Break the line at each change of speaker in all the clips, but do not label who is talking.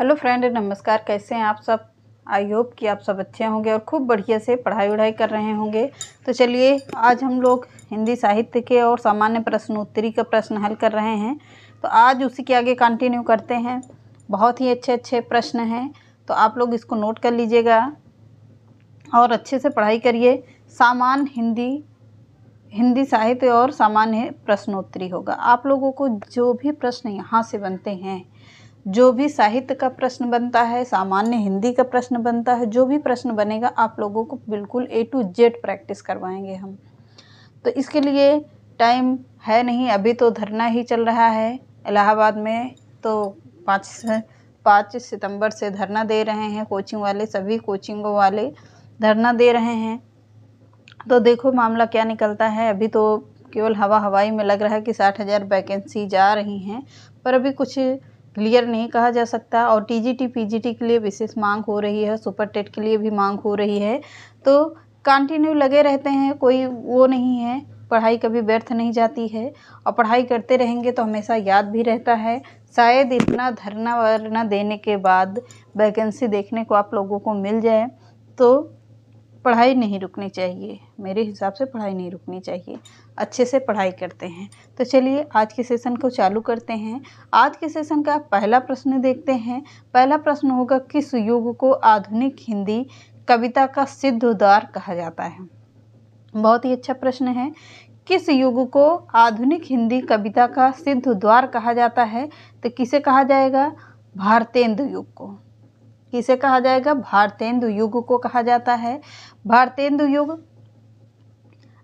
Hello friend, नमस्कार। कैसे हैं आप सब? आई होप कि आप सब अच्छे होंगे और खूब बढ़िया से पढ़ाई वढ़ाई कर रहे होंगे। तो चलिए, आज हम लोग हिंदी साहित्य के और सामान्य प्रश्नोत्तरी का प्रश्न हल कर रहे हैं। तो आज उसी के आगे कंटिन्यू करते हैं। बहुत ही अच्छे अच्छे प्रश्न हैं, तो आप लोग इसको नोट कर लीजिएगा और अच्छे से पढ़ाई करिए। सामान्य हिंदी साहित्य और सामान्य प्रश्नोत्तरी होगा। आप लोगों को जो भी प्रश्न यहाँ से बनते हैं, जो भी साहित्य का प्रश्न बनता है, सामान्य हिंदी का प्रश्न बनता है, जो भी प्रश्न बनेगा आप लोगों को बिल्कुल A to Z प्रैक्टिस करवाएंगे हम। तो इसके लिए टाइम है नहीं, अभी तो धरना ही चल रहा है इलाहाबाद में। तो 5 सितंबर से धरना दे रहे हैं कोचिंग वाले, सभी कोचिंगों वाले धरना दे रहे हैं। तो देखो मामला क्या निकलता है। अभी तो केवल हवाई में लग रहा है कि 60,000 वैकेंसी जा रही हैं, पर अभी कुछ क्लियर नहीं कहा जा सकता। और TGT PGT के लिए विशेष मांग हो रही है, सुपर टेट के लिए भी मांग हो रही है। तो कंटिन्यू लगे रहते हैं, कोई वो नहीं है, पढ़ाई कभी व्यर्थ नहीं जाती है और पढ़ाई करते रहेंगे तो हमेशा याद भी रहता है। शायद इतना धरना वरना देने के बाद वैकेंसी देखने को आप लोगों को मिल जाए, तो पढ़ाई नहीं रुकनी चाहिए। मेरे हिसाब से पढ़ाई नहीं रुकनी चाहिए, अच्छे से पढ़ाई करते हैं। तो चलिए आज के सेशन को चालू करते हैं। आज के सेशन का पहला प्रश्न देखते हैं। पहला प्रश्न होगा, किस युग को आधुनिक हिंदी कविता का सिद्ध उद्गार कहा जाता है? बहुत ही अच्छा प्रश्न है। किस युग को आधुनिक हिंदी कविता का सिद्ध उद्गार कहा जाता है? तो किसे कहा जाएगा? भारतेंदु युग को। किसे कहा जाएगा? भारतेंदु युग को कहा जाता है, भारतेंदु युग।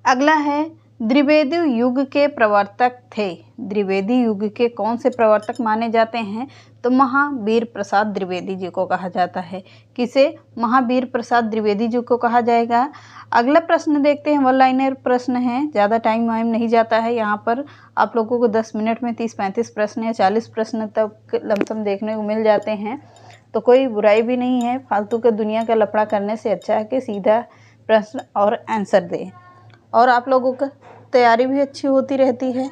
अगला है, द्विवेदी युग के प्रवर्तक थे। द्विवेदी युग के कौन से प्रवर्तक माने जाते हैं? तो महावीर प्रसाद द्विवेदी जी को कहा जाता है। किसे? महावीर प्रसाद द्विवेदी जी को कहा जाएगा। अगला प्रश्न देखते हैं, वन लाइनर प्रश्न है, ज़्यादा टाइम वाइम नहीं जाता है। यहाँ पर आप लोगों को 10 मिनट में 30-35 प्रश्न या 40 प्रश्न तक लमसम देखने को मिल जाते हैं। तो कोई बुराई भी नहीं है, फालतू के दुनिया का लफड़ा करने से अच्छा है कि सीधा प्रश्न और आंसर दें, और आप लोगों का तैयारी भी अच्छी होती रहती है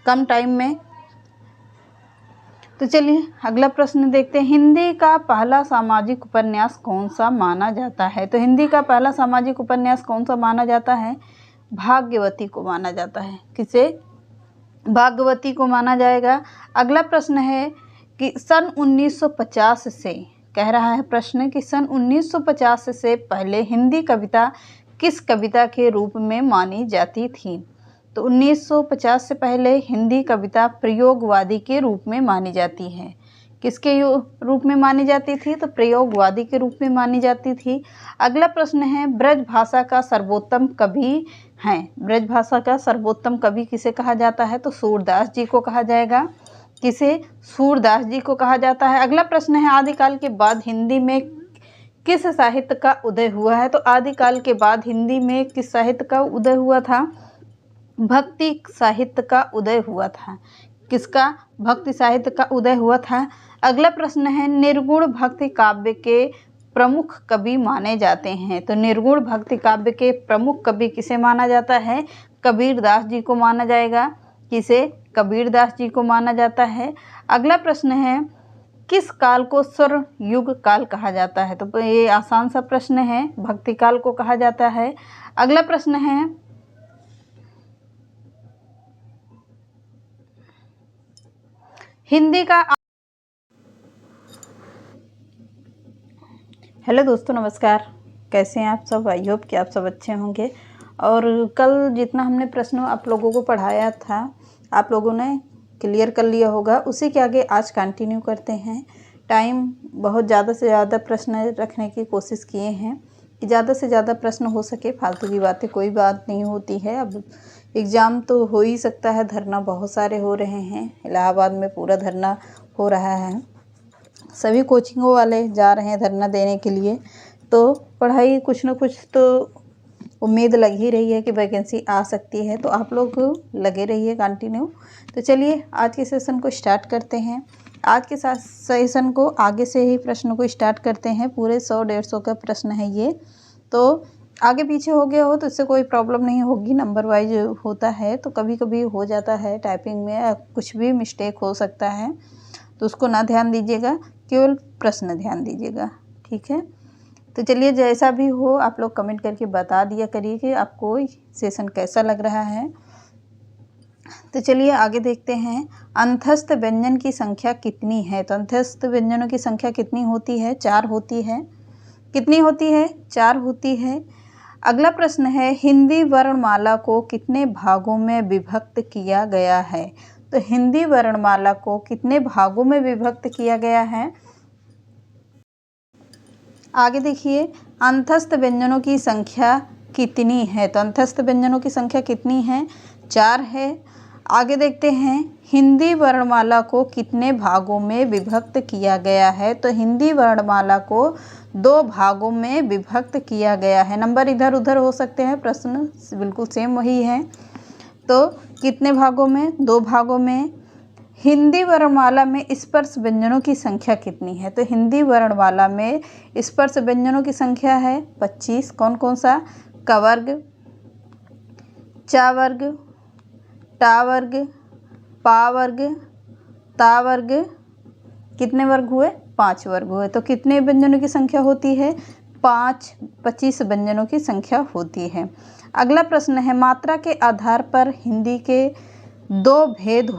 कम टाइम में। तो चलिए अगला प्रश्न देखते हैं, हिंदी का पहला सामाजिक उपन्यास कौन सा माना जाता है? तो हिंदी का पहला सामाजिक उपन्यास कौन सा माना जाता है? भाग्यवती को माना जाता है। किसे? भाग्यवती को माना जाएगा। अगला प्रश्न है कि सन 1950 से, कह रहा है प्रश्न कि सन 1950 से पहले हिंदी कविता किस कविता के रूप में मानी जाती थी? तो 1950 से पहले हिंदी कविता प्रयोगवादी के रूप में मानी जाती है। किसके रूप में मानी जाती थी? तो प्रयोगवादी के रूप में मानी जाती थी। अगला प्रश्न है, ब्रज भाषा का सर्वोत्तम कवि है। ब्रज भाषा का सर्वोत्तम कवि किसे कहा जाता है? तो सूरदास जी को कहा जाएगा। किसे? सूरदास जी को कहा जाता है। अगला प्रश्न है, आदिकाल के बाद हिंदी में किस साहित्य का उदय हुआ है? तो आदिकाल के बाद हिंदी में किस साहित्य का उदय हुआ था? भक्ति साहित्य का उदय हुआ था। किसका? भक्ति साहित्य का उदय हुआ था। अगला प्रश्न है, निर्गुण भक्ति काव्य के प्रमुख कवि माने जाते हैं। तो निर्गुण भक्ति काव्य के प्रमुख कवि किसे माना जाता है? कबीरदास जी को माना जाएगा। किसे? कबीरदास जी को माना जाता है। अगला प्रश्न है, किस काल को स्वर्ण युग काल कहा जाता है? तो ये आसान सा प्रश्न है, भक्ति काल को कहा जाता है। अगला प्रश्न है, हिंदी का। हेलो दोस्तों, नमस्कार। कैसे हैं आप सब? आई होप कि आप सब अच्छे होंगे। और कल जितना हमने प्रश्न आप लोगों को पढ़ाया था, आप लोगों ने क्लियर कर लिया होगा। उसी के आगे आज कंटिन्यू करते हैं। टाइम बहुत ज़्यादा से ज़्यादा प्रश्न रखने की कोशिश किए हैं कि ज़्यादा से ज़्यादा प्रश्न हो सके। फालतू की बातें कोई बात नहीं होती है। अब एग्ज़ाम तो हो ही सकता है, धरना बहुत सारे हो रहे हैं। इलाहाबाद में पूरा धरना हो रहा है, सभी कोचिंगों वाले जा रहे हैं धरना देने के लिए। तो पढ़ाई कुछ न कुछ तो उम्मीद लग ही रही है कि वैकेंसी आ सकती है, तो आप लोग लगे रहिए कंटिन्यू। तो चलिए आज के सेशन को स्टार्ट करते हैं। आज के सेशन को आगे से ही प्रश्न को स्टार्ट करते हैं। पूरे 100-150 का प्रश्न है ये, तो आगे पीछे हो गया हो तो इससे कोई प्रॉब्लम नहीं होगी। नंबर वाइज होता है तो कभी कभी हो जाता है, टाइपिंग में कुछ भी मिस्टेक हो सकता है, तो उसको ना ध्यान दीजिएगा। केवल प्रश्न ध्यान दीजिएगा, ठीक है। तो चलिए, जैसा भी हो आप लोग कमेंट करके बता दिया करिए कि आपको सेशन कैसा लग रहा है। तो चलिए आगे देखते हैं, अंतस्थ व्यंजन की संख्या कितनी है। तो अंतस्थ व्यंजनों की संख्या कितनी होती है? 4 होती है। कितनी होती है? 4 होती है। अगला प्रश्न है, हिंदी वर्णमाला को कितने भागों में विभक्त किया गया है। तो हिंदी वर्णमाला को कितने भागों में विभक्त किया गया है? आगे देखिए, अंतस्थ व्यंजनों की संख्या कितनी है। तो अंतस्थ व्यंजनों की संख्या कितनी है? 4 है। आगे देखते हैं, हिंदी वर्णमाला को कितने भागों में विभक्त किया गया है। तो हिंदी वर्णमाला को 2 भागों में विभक्त किया गया है। नंबर इधर उधर हो सकते हैं, प्रश्न बिल्कुल सेम वही है। तो कितने भागों में? 2 भागों में। हिंदी वर्णमाला में स्पर्श व्यंजनों की संख्या कितनी है। तो हिंदी वर्णमाला में स्पर्श व्यंजनों की संख्या है 25। कौन कौन सा? क वर्ग, च वर्ग, टा वर्ग, पा वर्ग, ता वर्ग। कितने वर्ग हुए? 5 वर्ग हुए। तो कितने व्यंजनों की संख्या होती है? 25 व्यंजनों की संख्या होती है। अगला प्रश्न है, मात्रा के आधार पर हिंदी के 2 भेद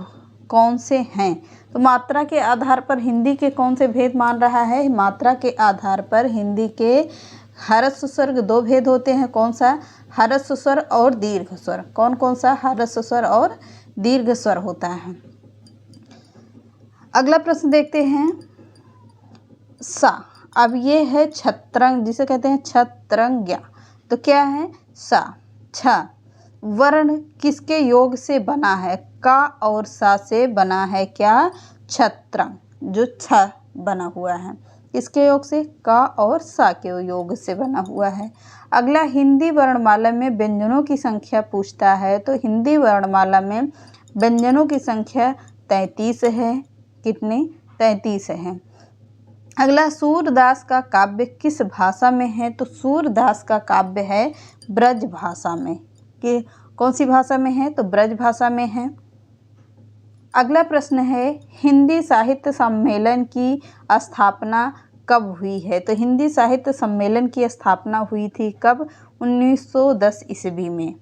कौन से हैं। तो मात्रा के आधार पर हिंदी के कौन से भेद मान रहा है? मात्रा के आधार पर हिंदी के ह्रस्व स्वर 2 भेद होते हैं। कौन सा? ह्रस्व स्वर और दीर्घ स्वर। कौन कौन सा? ह्रस्व स्वर और दीर्घ स्वर होता है। अगला प्रश्न देखते हैं, सा। अब ये है छत्रंग, जिसे कहते हैं छत्रंग्या। तो क्या है? सा। छ वर्ण किसके योग से बना है? का और सा से बना है। क्या? छत्रंग। जो छ बना हुआ है किसके योग से? का और सा के योग से बना हुआ है। अगला, हिंदी वर्णमाला में व्यंजनों की संख्या पूछता है। तो हिंदी वर्णमाला में व्यंजनों की संख्या 33 है। कितनी? 33 है। अगला, सूरदास का काव्य किस भाषा में है। तो सूरदास का काव्य है ब्रज भाषा में। कि कौन सी भाषा में है? तो ब्रज भाषा में है। अगला प्रश्न है, हिंदी साहित्य सम्मेलन की स्थापना कब हुई है। तो हिंदी साहित्य सम्मेलन की स्थापना हुई थी कब? 1910 ईस्वी में।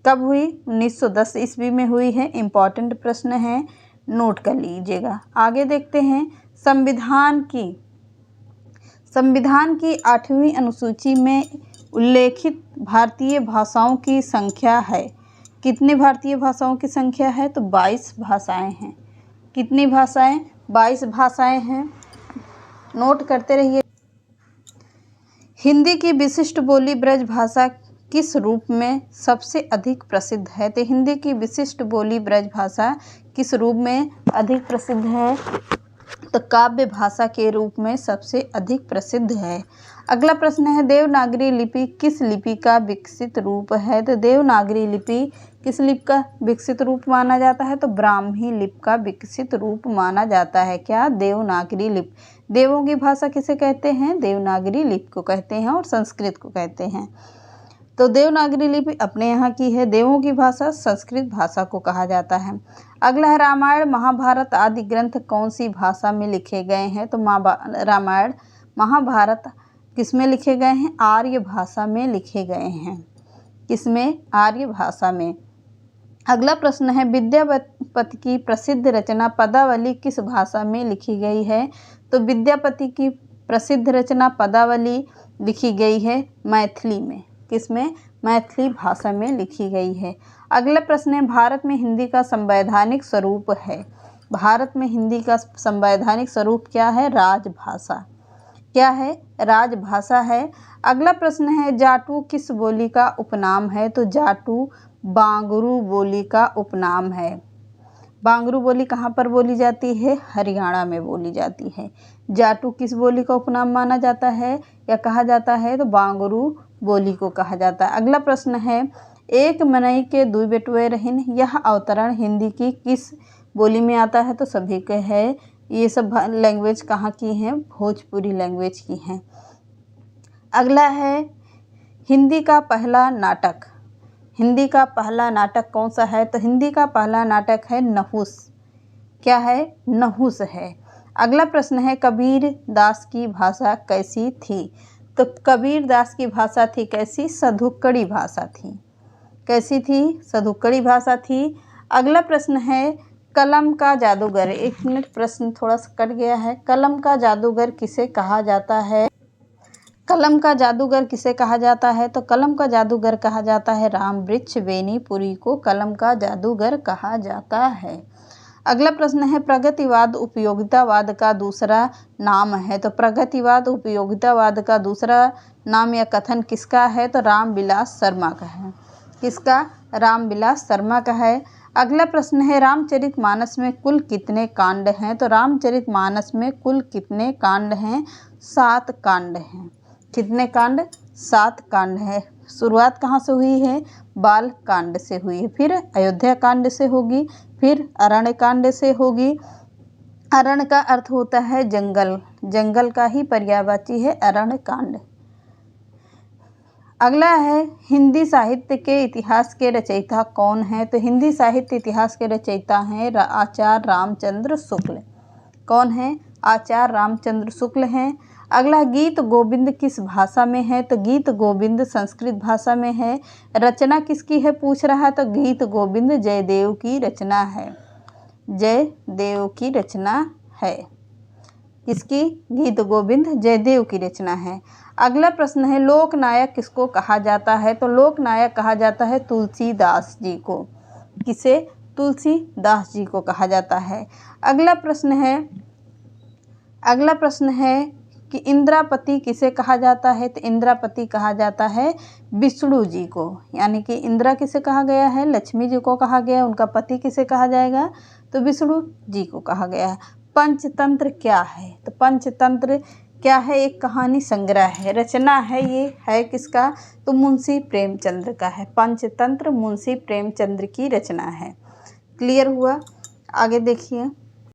कब हुई? 1910 ईस्वी में हुई है। इम्पॉर्टेंट प्रश्न है, नोट कर लीजिएगा। आगे देखते हैं, संविधान की 8वीं अनुसूची में उल्लेखित भारतीय भाषाओं की संख्या है। कितनी भारतीय भाषाओं की संख्या है? तो 22 भाषाएं हैं। कितनी भाषाएं? 22 भाषाएं हैं। नोट करते रहिए। हिंदी की विशिष्ट बोली ब्रज भाषा किस रूप में सबसे अधिक प्रसिद्ध है। तो हिंदी की विशिष्ट बोली ब्रज भाषा किस रूप में अधिक प्रसिद्ध है? तो काव्य भाषा के रूप में सबसे अधिक प्रसिद्ध है। अगला प्रश्न है, देवनागरी लिपि किस लिपि का विकसित रूप है। तो देवनागरी लिपि किस लिपि का विकसित रूप माना जाता है? तो ब्राह्मी लिपि का विकसित रूप माना जाता है। क्या? देवनागरी लिपि। देवों की भाषा किसे कहते हैं? देवनागरी लिपि को कहते हैं और संस्कृत को कहते हैं। तो देवनागरी लिपि अपने यहाँ की है। देवों की भाषा संस्कृत भाषा को कहा जाता है। अगला है, रामायण महाभारत आदि ग्रंथ कौन सी भाषा में लिखे गए हैं। तो रामायण महाभारत किसमें लिखे गए हैं? आर्य भाषा में लिखे गए हैं। किसमें? आर्य भाषा में। अगला प्रश्न है, विद्यापति की प्रसिद्ध रचना पदावली किस भाषा में लिखी गई है। तो विद्यापति की प्रसिद्ध रचना पदावली लिखी गई है मैथिली में। किसमें? मैथिली भाषा में लिखी गई है। अगला प्रश्न है, भारत में हिंदी का संवैधानिक स्वरूप है। भारत में हिंदी का संवैधानिक स्वरूप क्या है? राजभाषा। क्या है? राजभाषा है। अगला प्रश्न है, जाटू किस बोली का उपनाम है। तो जाटू बांगरू बोली का उपनाम है। बांगरू बोली कहाँ पर बोली जाती है? हरियाणा में बोली जाती है। जाटू किस बोली का उपनाम माना जाता है या कहा जाता है? तो बांगरू बोली को कहा जाता है। अगला प्रश्न है, एक मनई के दुई बेटुए रहिन, यह अवतरण हिंदी की किस बोली में आता है। तो सभी के है। ये सब लैंग्वेज कहाँ की हैं? भोजपुरी लैंग्वेज की हैं। अगला है, हिंदी का पहला नाटक। हिंदी का पहला नाटक कौन सा है? तो हिंदी का पहला नाटक है नहुस। क्या है? नहुस है। अगला प्रश्न है कबीर दास की भाषा कैसी थी? तो कबीर दास की भाषा थी कैसी? सधुक्कड़ी भाषा थी। कैसी थी? सधुक्कड़ी भाषा थी। अगला प्रश्न है कलम का जादूगर। 1 मिनट, प्रश्न थोड़ा सा कट गया है। कलम का जादूगर किसे कहा जाता है? कलम का जादूगर किसे कहा जाता है? तो कलम का जादूगर कहा जाता है रामवृक्ष बेनीपुरी को कलम का जादूगर कहा जाता है। अगला प्रश्न है प्रगतिवाद उपयोगितावाद का दूसरा नाम है। तो प्रगतिवाद उपयोगितावाद का दूसरा नाम या कथन किसका है? तो रामविलास शर्मा का है। किसका? रामविलास शर्मा का है। अगला प्रश्न है रामचरितमानस में कुल कितने कांड हैं? तो रामचरितमानस में कुल कितने कांड हैं? 7 कांड हैं। कितने कांड? 7 कांड है। शुरुआत कहाँ से हुई है? बाल कांड से हुई है, फिर अयोध्या कांड से होगी, फिर अरण्य कांड से होगी। अरण्य का अर्थ होता है जंगल, जंगल का ही पर्यायवाची है अरण्य कांड। अगला है हिंदी साहित्य के इतिहास के रचयिता कौन है? तो हिंदी साहित्य इतिहास के रचयिता हैं आचार्य रामचंद्र शुक्ल। कौन है? आचार्य रामचंद्र शुक्ल हैं। अगला गीत गोविंद किस भाषा में है? तो गीत गोविंद संस्कृत भाषा में है। रचना किसकी है पूछ रहा है? तो गीत गोविंद जयदेव की रचना है। जयदेव की रचना है। किसकी? गीत गोविंद जयदेव की रचना है। अगला प्रश्न है लोकनायक किसको कहा जाता है? तो लोकनायक कहा जाता है तुलसीदास जी को। किसे? तुलसीदास जी को कहा जाता है। अगला प्रश्न है कि इंद्रापति किसे कहा जाता है? तो इंद्रापति कहा जाता है विष्णु जी को। यानी कि इंद्रा किसे कहा गया है? लक्ष्मी जी को कहा गया। उनका पति किसे कहा जाएगा? तो विष्णु जी को कहा गया है। पंचतंत्र क्या है? तो पंचतंत्र क्या है? एक कहानी संग्रह है, रचना है। ये है किसका? तो मुंशी प्रेमचंद्र का है। पंचतंत्र मुंशी प्रेमचंद्र की रचना है। क्लियर हुआ? आगे देखिए।